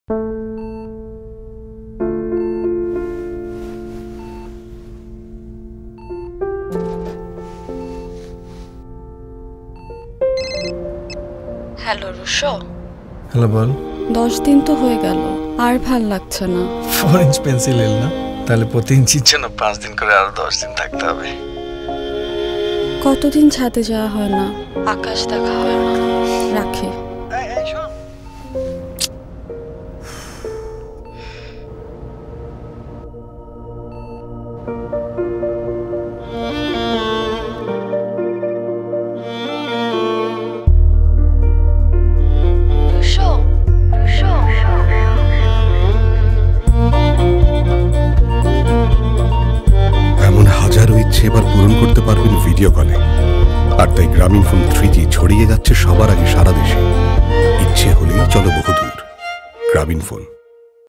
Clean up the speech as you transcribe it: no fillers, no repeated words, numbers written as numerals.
Hello Russo. Hello বল। 10 দিন তো হয়ে গেল, আর ভাল লাগছে না। 4 ইঞ্চ পেন্সিল এল না, তাহলে প্রতি ইঞ্চির জন্য 5 দিন করে আরো 10 দিন থাকতে হবে। কতদিন ছাদে যাওয়া হয় না, আকাশ দেখা হয় না। রাখি। এবার পূরণ করতে পারবেন ভিডিও কলে। আর তাই গ্রামীণফোন 3G ছড়িয়ে যাচ্ছে সবার আগে সারা দেশে। ইচ্ছে হলেই চলো বহুদূর। গ্রামীণফোন।